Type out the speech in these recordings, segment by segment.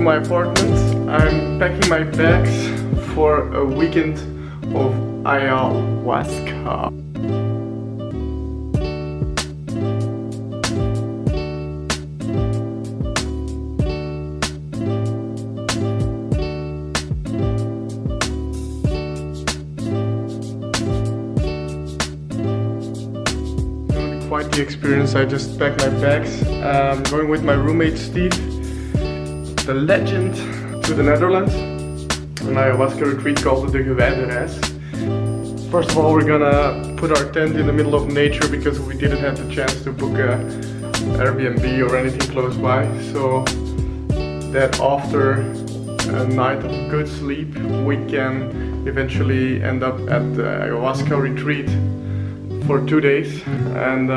my apartment. I'm packing my bags for a weekend of ayahuasca. Quite the experience. I just packed my bags. Going with my roommate Steve, the legend, to the Netherlands. An ayahuasca retreat called the gewijde reis. First of all, we're gonna put our tent in the middle of nature because we didn't have the chance to book a Airbnb or anything close by. So that after a night of good sleep, we can eventually end up at the ayahuasca retreat for 2 days. And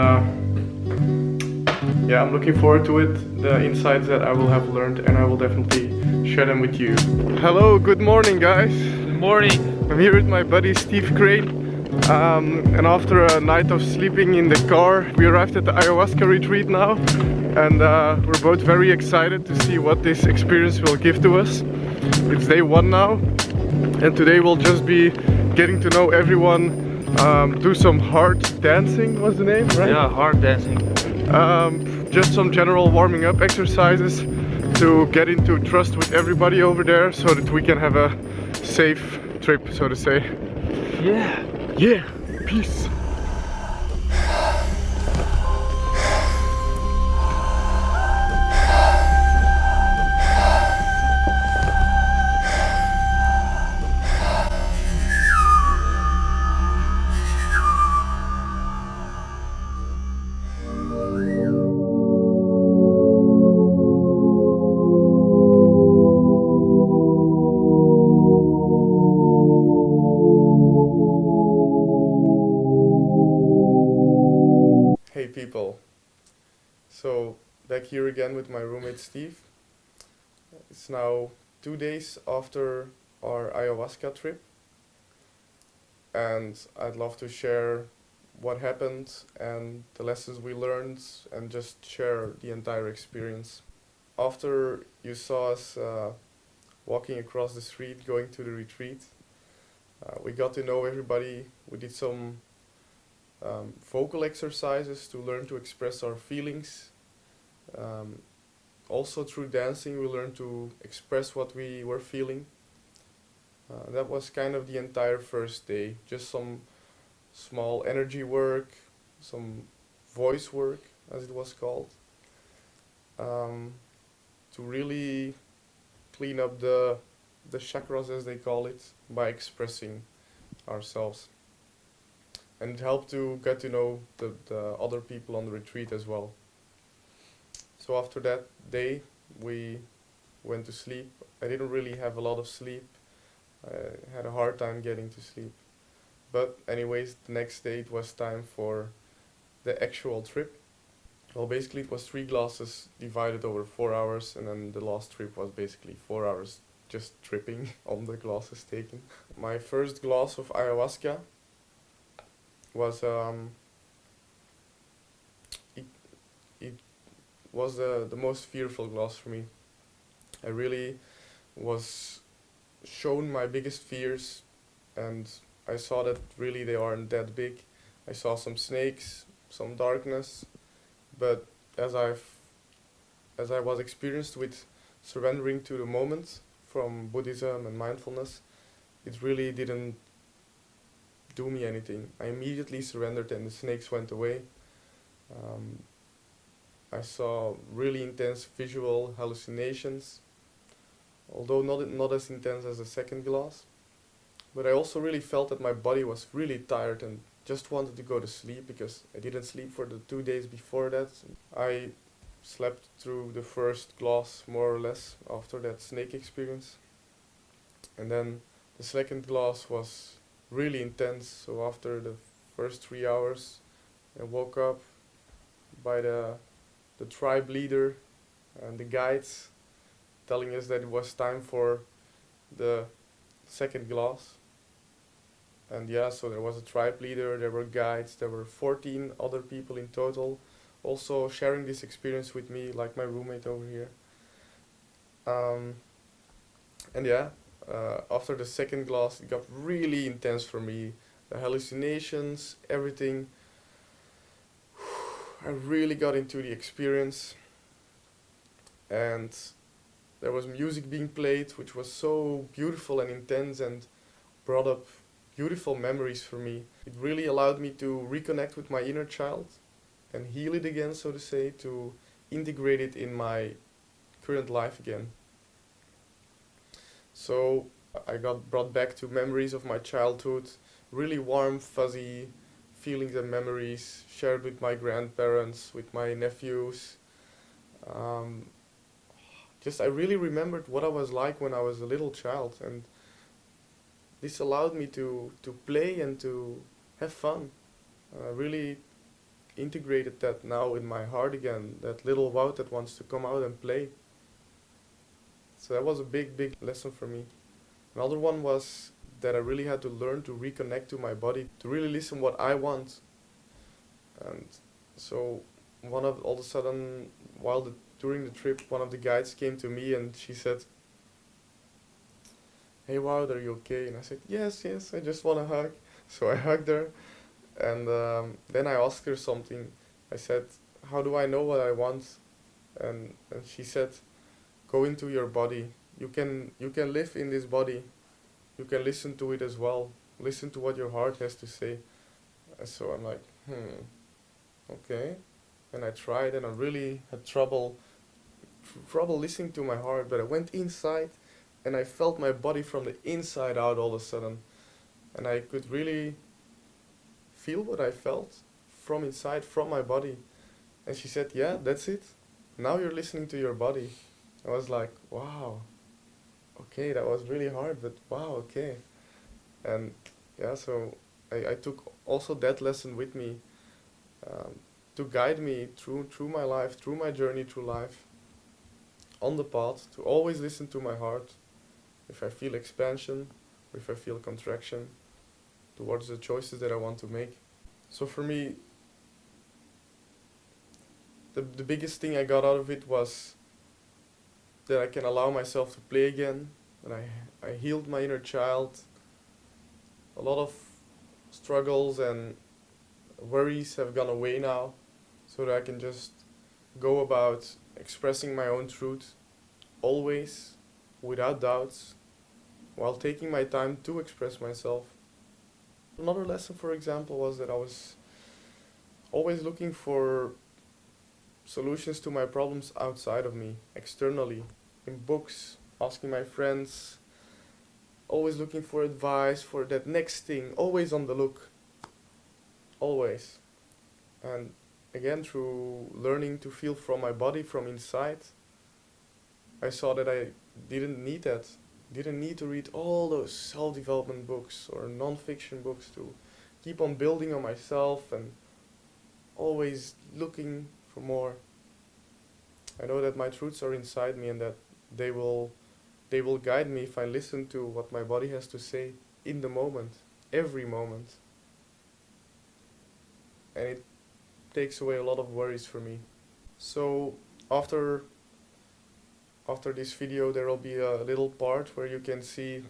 yeah, I'm looking forward to it, the insights that I will have learned, and I will definitely share them with you. Hello, good morning guys. Good morning. I'm here with my buddy Steve Crane, and after a night of sleeping in the car, we arrived at the ayahuasca retreat now, and we're both very excited to see what this experience will give to us. It's day 1 now, and today we'll just be getting to know everyone, do some hard dancing, was the name, right? Yeah, hard dancing. Just some general warming up exercises to get into trust with everybody over there so that we can have a safe trip, so to say. Yeah. Yeah, peace. Hey people, so back here again with my roommate Steve. It's now 2 days after our ayahuasca trip, and I'd love to share what happened and the lessons we learned and just share the entire experience. After you saw us walking across the street going to the retreat, we got to know everybody. We did some vocal exercises to learn to express our feelings. Also through dancing we learned to express what we were feeling. That was kind of the entire first day, just some small energy work, some voice work as it was called, to really clean up the chakras as they call it by expressing ourselves. And it helped to get to know the other people on the retreat as well. So after that day, we went to sleep. I didn't really have a lot of sleep. I had a hard time getting to sleep. But anyways, the next day it was time for the actual trip. Well, basically it was 3 glasses divided over 4 hours, and then the last trip was basically 4 hours just tripping on the glasses taken. My first glass of ayahuasca was it was the most fearful glass for me. I really was shown my biggest fears, and I saw that really they aren't that big. I saw some snakes, some darkness, but as I was experienced with surrendering to the moment from Buddhism and mindfulness, it really didn't do me anything. I immediately surrendered and the snakes went away. I saw really intense visual hallucinations, although not as intense as the second glass. But I also really felt that my body was really tired and just wanted to go to sleep because I didn't sleep for the 2 days before that. I slept through the first glass more or less after that snake experience. And then the second glass was really intense, so after the first 3 hours I woke up by the tribe leader and the guides telling us that it was time for the second glass. And yeah, so there was a tribe leader, there were guides, there were 14 other people in total also sharing this experience with me, like my roommate over here. Um, and yeah, after the second glass, it got really intense for me. The hallucinations, everything. I really got into the experience, and there was music being played, which was so beautiful and intense and brought up beautiful memories for me. It really allowed me to reconnect with my inner child and heal it again, so to say, to integrate it in my current life again. So I got brought back to memories of my childhood, really warm, fuzzy feelings and memories shared with my grandparents, with my nephews. Um, just I really remembered what I was like when I was a little child, and this allowed me to play and to have fun. Really integrated that now in my heart again, that little Wout that wants to come out and play. So that was a big, big lesson for me. Another one was that I really had to learn to reconnect to my body, to really listen what I want. And so all of a sudden, during the trip, one of the guides came to me and she said, "Hey Wout, are you okay?" And I said, "Yes, yes, I just want a hug." So I hugged her, and then I asked her something. I said, "How do I know what I want?" And she said, "Go into your body. You can live in this body. You can listen to it as well. Listen to what your heart has to say." And so I'm like, okay. And I tried, and I really had trouble listening to my heart. But I went inside, and I felt my body from the inside out all of a sudden, and I could really feel what I felt from inside, from my body. And she said, "Yeah, that's it. Now you're listening to your body." I was like, wow, okay, that was really hard, but wow, okay. And yeah, so I took also that lesson with me, um, to guide me through my life, through my journey through life, on the path, to always listen to my heart. If I feel expansion, or if I feel contraction, towards the choices that I want to make. So for me, the biggest thing I got out of it was that I can allow myself to play again, that I healed my inner child. A lot of struggles and worries have gone away now, so that I can just go about expressing my own truth, always, without doubts, while taking my time to express myself. Another lesson, for example, was that I was always looking for solutions to my problems outside of me, externally, in books, asking my friends, always looking for advice, for that next thing, always on the look, always. And again, through learning to feel from my body, from inside, I saw that I didn't need that. Didn't need to read all those self-development books or non-fiction books to keep on building on myself and always looking for more. I know that my truths are inside me and that they will guide me if I listen to what my body has to say in the moment, every moment. And it takes away a lot of worries for me. So after this video there will be a little part where you can see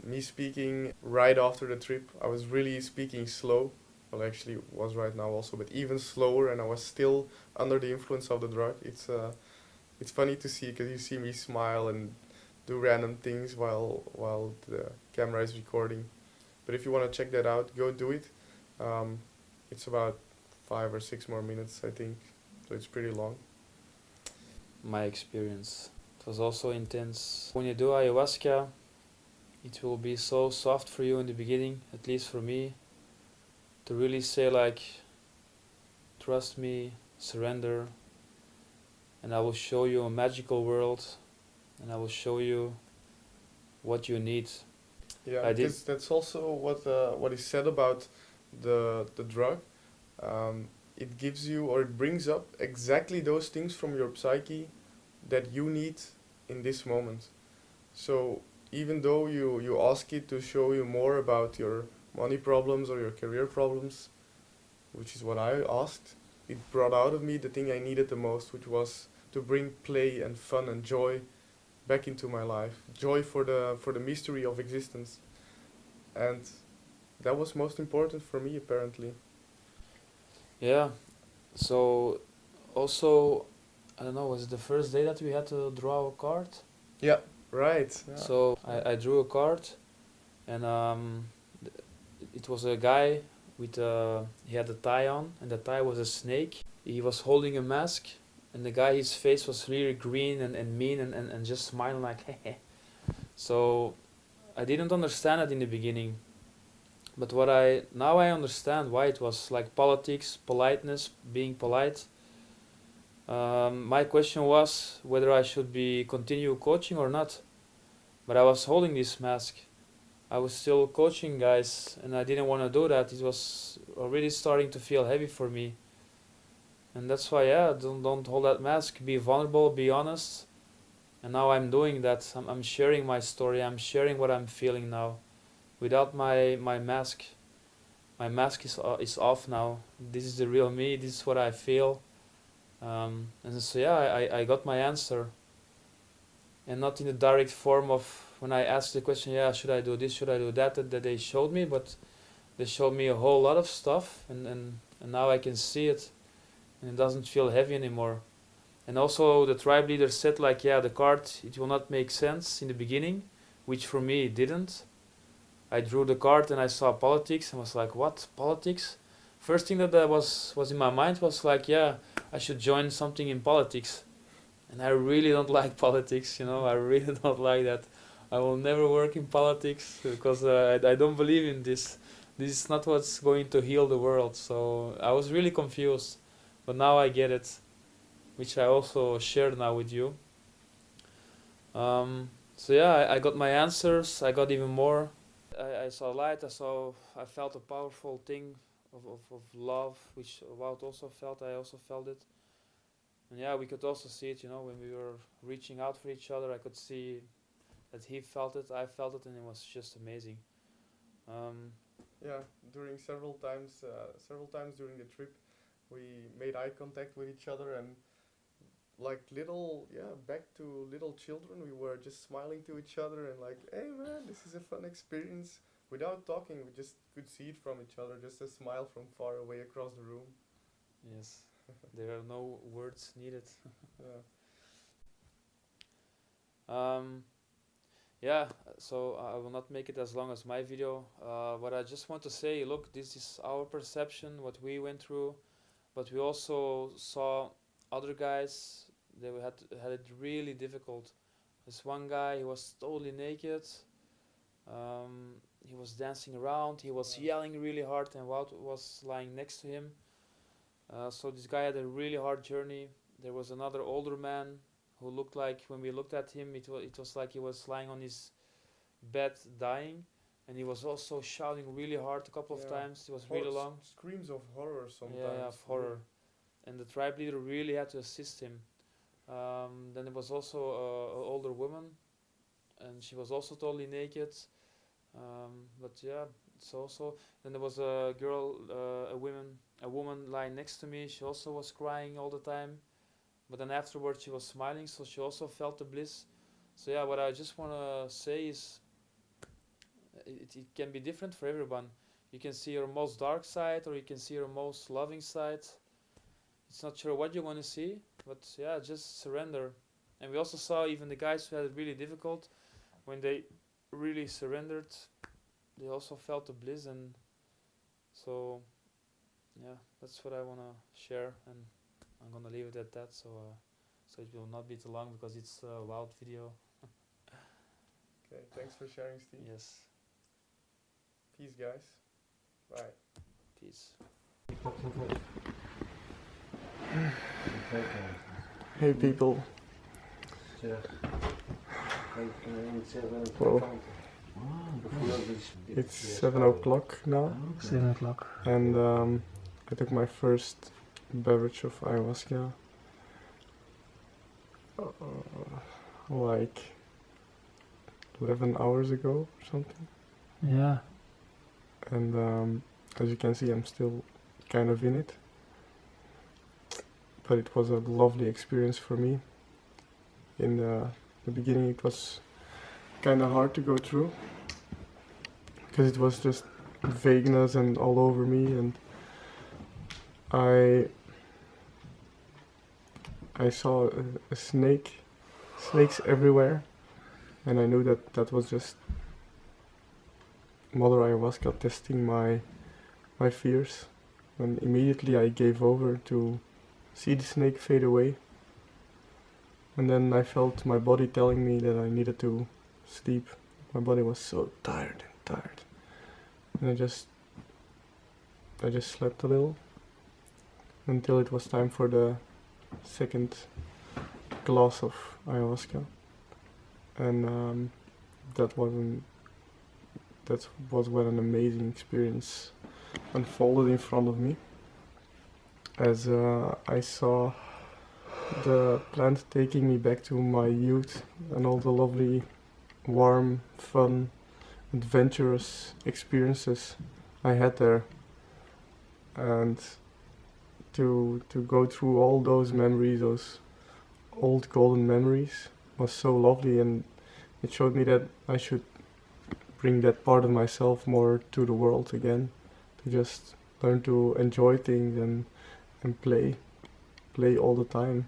me speaking right after the trip. I was really speaking slow. Well, actually was right now also, but even slower, and I was still under the influence of the drug. It's funny to see, because you see me smile and do random things while the camera is recording. But if you want to check that out, go do it. It's about 5 or 6 more minutes, I think, so it's pretty long. My experience. It was also intense. When you do ayahuasca, it will be so soft for you in the beginning, at least for me, to really say like, trust me, surrender, and I will show you a magical world, and I will show you what you need. Yeah, because that's also what is said about the drug. It gives you, or it brings up exactly those things from your psyche that you need in this moment. So even though you ask it to show you more about your money problems or your career problems, which is what I asked, it brought out of me the thing I needed the most, which was to bring play and fun and joy back into my life. Joy for the mystery of existence. And that was most important for me, apparently. Yeah. So also, I don't know, was it the first day that we had to draw a card? Yeah, right. Yeah. So I drew a card, and it was a guy with he had a tie on, and the tie was a snake. He was holding a mask, and the guy, his face was really green and mean and just smiling like heh. So I didn't understand it in the beginning, but now I understand why it was like politics, politeness, being polite. My question was whether I should be continue coaching or not, but I was holding this mask. I was still coaching guys, and I didn't want to do that. It was already starting to feel heavy for me, and that's why don't hold that mask. Be vulnerable, be honest. And now I'm doing that. I'm sharing my story. I'm sharing what I'm feeling now, without my mask. My mask is off now. This is the real me. This is what I feel. And so I got my answer, and not in the direct form of when I asked the question, should I do this, should I do that they showed me, but they showed me a whole lot of stuff, and now I can see it, and it doesn't feel heavy anymore. And also the tribe leader said like, the card, it will not make sense in the beginning, which for me it didn't. I drew the card and I saw politics and was like, what, politics? First thing that was in my mind was like, I should join something in politics. And I really don't like politics, I really don't like that. I will never work in politics because I don't believe in this. This is not what's going to heal the world. So I was really confused, but now I get it, which I also shared now with you. I got my answers. I got even more. I saw light. I felt a powerful thing of love, which Wout also felt. I also felt it. And we could also see it, when we were reaching out for each other. I could see that he felt it, I felt it, and it was just amazing. During several times during the trip, we made eye contact with each other, and like back to little children, we were just smiling to each other and like, hey man, this is a fun experience. Without talking, we just could see it from each other, just a smile from far away across the room. Yes, there are no words needed. So I will not make it as long as my video, but I just want to say, look, this is our perception, what we went through, but we also saw other guys. They had it really difficult. This one guy, he was totally naked. He was dancing around, he was yelling really hard, and Wout was lying next to him. So this guy had a really hard journey. There was another older man who looked like, when we looked at him, it was like he was lying on his bed dying, and he was also shouting really hard a couple of times. It was really long. Screams of horror sometimes. Yeah, of horror. And the tribe leader really had to assist him. Then there was also an older woman, and she was also totally naked. It's also. Then there was a girl, a woman lying next to me. She also was crying all the time, but then afterwards she was smiling, so she also felt the bliss. So what I just want to say is, it can be different for everyone. You can see your most dark side, or you can see your most loving side. It's not sure what you want to see, but just surrender. And we also saw even the guys who had it really difficult, when they really surrendered, they also felt the bliss. And so that's what I want to share, and I'm gonna leave it at that, so it will not be too long because it's a wild video. Okay, thanks for sharing, Steve. Yes. Peace, guys. Bye. Peace. Hey people. Well, it's 7 o'clock now. 7 o'clock. And I took my first beverage of ayahuasca like 11 hours ago or something. Yeah. And as you can see, I'm still kind of in it. but it was a lovely experience for me. In the beginning it was kind of hard to go through because it was just vagueness and all over me, and I saw a snakes everywhere, and I knew that that was just Mother Ayahuasca testing my fears, and immediately I gave over to see the snake fade away. And then I felt my body telling me that I needed to sleep. My body was so tired. And I just slept a little until it was time for the second glass of ayahuasca. And that was when an amazing experience unfolded in front of me, as I saw the plant taking me back to my youth and all the lovely, warm, fun, adventurous experiences I had there. And to go through all those memories, those old golden memories, was so lovely, and it showed me that I should bring that part of myself more to the world again, to just learn to enjoy things and play all the time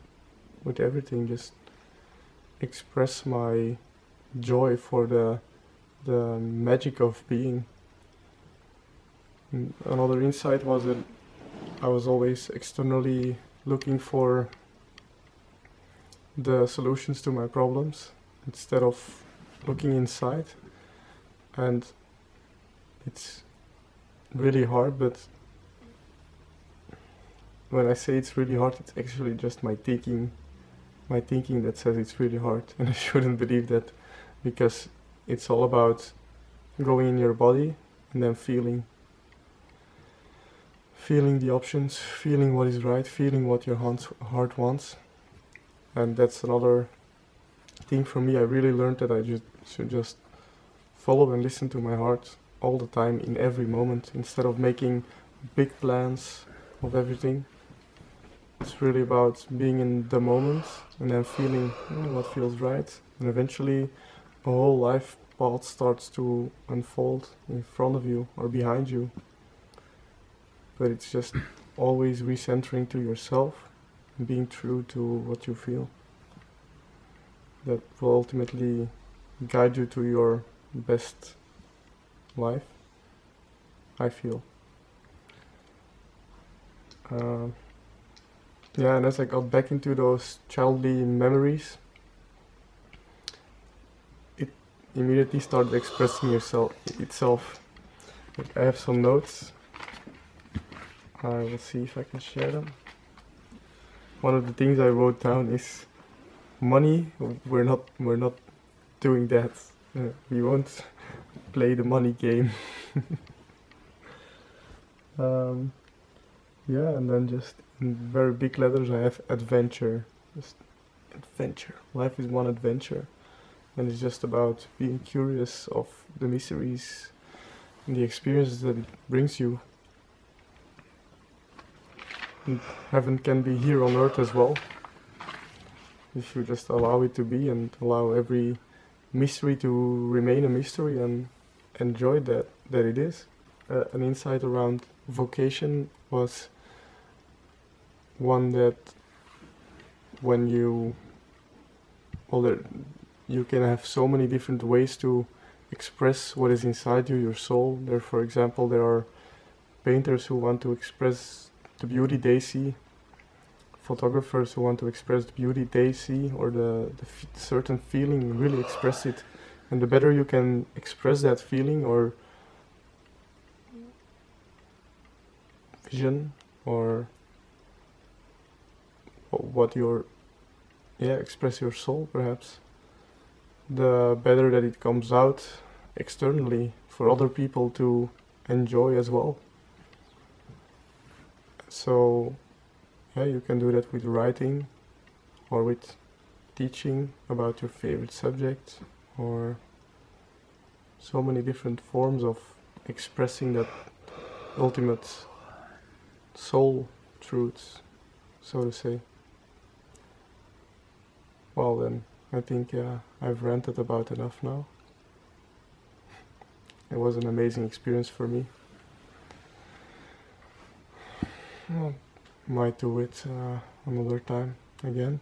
with everything, just express my joy for the magic of being. And another insight was that I was always externally looking for the solutions to my problems instead of looking inside, and it's really hard, but when I say it's really hard, it's actually just my thinking that says it's really hard, and I shouldn't believe that, because it's all about going in your body and then feeling the options, feeling what is right, feeling what your heart wants. And that's another thing for me. I really learned that I should just follow and listen to my heart all the time, in every moment, instead of making big plans of everything. It's really about being in the moment and then feeling what feels right, and eventually a whole life path starts to unfold in front of you or behind you. But it's just always recentering to yourself and being true to what you feel. That will ultimately guide you to your best life, I feel. Yeah, and as I got back into those childly memories, it immediately started expressing itself. Like, I have some notes. I will see if I can share them. One of the things I wrote down is money. We're not doing that. We won't play the money game. Yeah, and then just in very big letters I have adventure. Just adventure. Life is one adventure, and it's just about being curious of the mysteries and the experiences that it brings you. And heaven can be here on earth as well, if you just allow it to be and allow every mystery to remain a mystery and enjoy that it is. An insight around vocation was one that when you can have so many different ways to express what is inside you, your soul. For example, there are painters who want to express the beauty they see, photographers who want to express the beauty they see, or the certain feeling, really express it. And the better you can express that feeling or vision, or what express your soul perhaps, the better that it comes out externally for other people to enjoy as well. So yeah, you can do that with writing or with teaching about your favorite subject, or so many different forms of expressing that ultimate soul truths, so to say. Well then, I think I've ranted about enough now. It was an amazing experience for me. Well, might do it another time again.